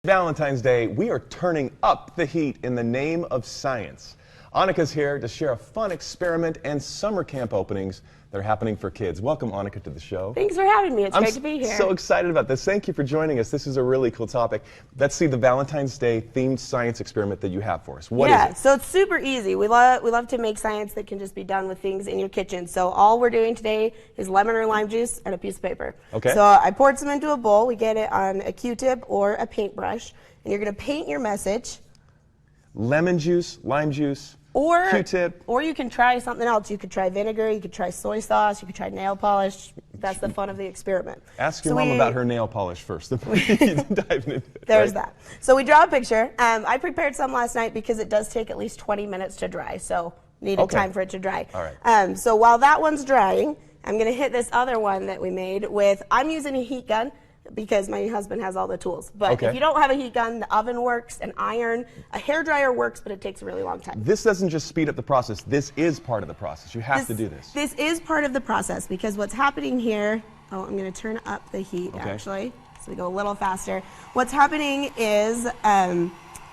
Valentine's Day, we are turning up the heat in the name of science. Annika's here to share a fun experiment and summer camp openings that are happening for kids. Welcome, Annika, to the show. Thanks for having me. It's great to be here. I'm so excited about this. Thank you for joining us. This is a really cool topic. Let's see the Valentine's Day themed science experiment that you have for us. What is it? So it's super easy. We love to make science that can just be done with things in your kitchen. So all we're doing today is lemon or lime juice and a piece of paper. Okay. So I poured some into a bowl. We get it on a Q-tip or a paintbrush. And you're going to paint your message. Lemon juice, lime juice, or Q-tip. Or you can try something else. You could try vinegar, you could try soy sauce, you could try nail polish. That's the fun of the experiment. Ask your mom about her nail polish first. There's that. So we draw a picture. I prepared some last night because it does take at least 20 minutes to dry. So needed time for it to dry. All right. So while that one's drying, I'm going to hit this other one that we made with, I'm using a heat gun because my husband has all the tools. But if you don't have a heat gun, the oven works, an iron, a hairdryer works, but it takes a really long time. This doesn't just speed up the process. This is part of the process. You have to do this. This is part of the process because what's happening here, I'm going to turn up the heat actually, so we go a little faster. What's happening is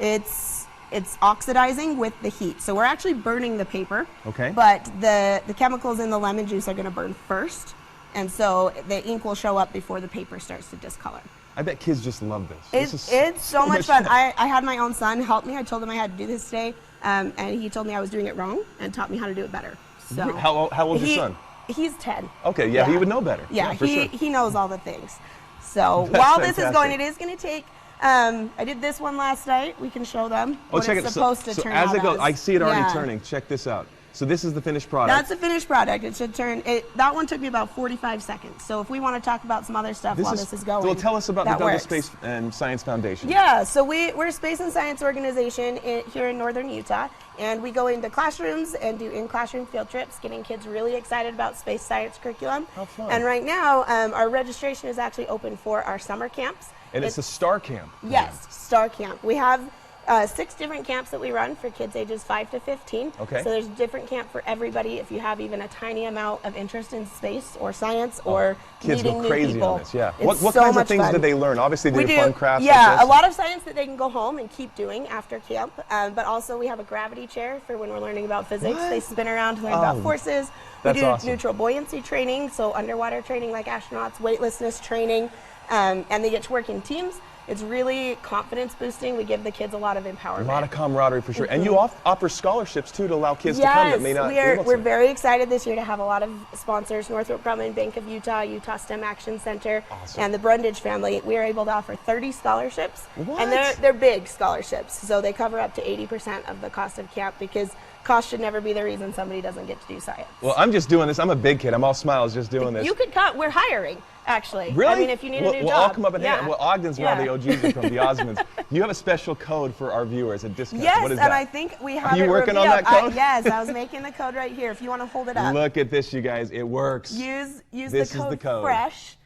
it's oxidizing with the heat. So we're actually burning the paper, but the chemicals in the lemon juice are going to burn first. And so the ink will show up before the paper starts to discolor. I bet kids just love this. It's so much fun. I had my own son help me. I told him I had to do this today, and he told me I was doing it wrong and taught me how to do it better. So how old is your son? He's 10. Okay, yeah, he would know better. Yeah, for sure. He knows all the things. So while this is going, it is going to take. I did this one last night. We can show them what it's supposed to turn out as it goes, I see it already turning. Check this out. So this is the finished product. That's the finished product. It should turn. That one took me about 45 seconds. So if we want to talk about some other stuff while this is going, well, tell us about the Douglas Space and Science Foundation. Yeah, so we're a space and science organization here in northern Utah, and we go into classrooms and do in-classroom field trips, getting kids really excited about space science curriculum. How fun. And right now, our registration is actually open for our summer camps. And it's a STAR camp. Yes, STAR camp. We have 6 different camps that we run for kids ages 5 to 15. Okay. So there's a different camp for everybody if you have even a tiny amount of interest in space or science or kids meeting go crazy new people. on this, yeah. It's what so kinds of much things fun. do they learn? Obviously they do fun crafts Yeah, like this. a lot of science that they can go home and keep doing after camp. But also we have a gravity chair for when we're learning about physics. They spin around to learn about forces. We do neutral buoyancy training, so underwater training like astronauts, weightlessness training, and they get to work in teams. It's really confidence boosting. We give the kids a lot of empowerment. A lot of camaraderie for sure. And you offer scholarships too to allow kids to come that may not be able to. We're very excited this year to have a lot of sponsors. Northrop Grumman, Bank of Utah, Utah STEM Action Center, and the Brundage family. We are able to offer 30 scholarships. And they're big scholarships. So they cover up to 80% of the cost of camp because cost should never be the reason somebody doesn't get to do science. Well, I'm just doing this. I'm a big kid. I'm all smiles just doing this. You could come. We're hiring, actually. Really? I mean, if you need a new job. We'll all come up and hang out. Well, Ogden's where the OGs are from, the Osmonds. You have a special code for our viewers, a discount. Yes, what is and that? I think we have Are you working on that code? Yes, I was making the code right here. If you want to hold it up. Look at this, you guys. It works. Use the code FRESH.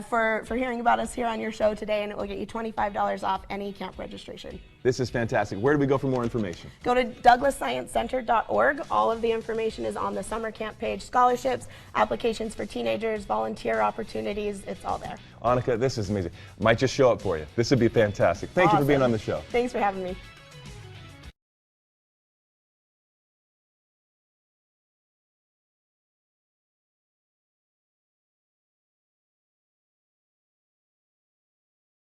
For hearing about us here on your show today, and it will get you $25 off any camp registration. This is fantastic. Where do we go for more information? Go to douglassciencecenter.org. All of the information is on the summer camp page. Scholarships, applications for teenagers, volunteer opportunities, it's all there. Annika, this is amazing. Might just show up for you. This would be fantastic. Thank you for being on the show. Thanks for having me.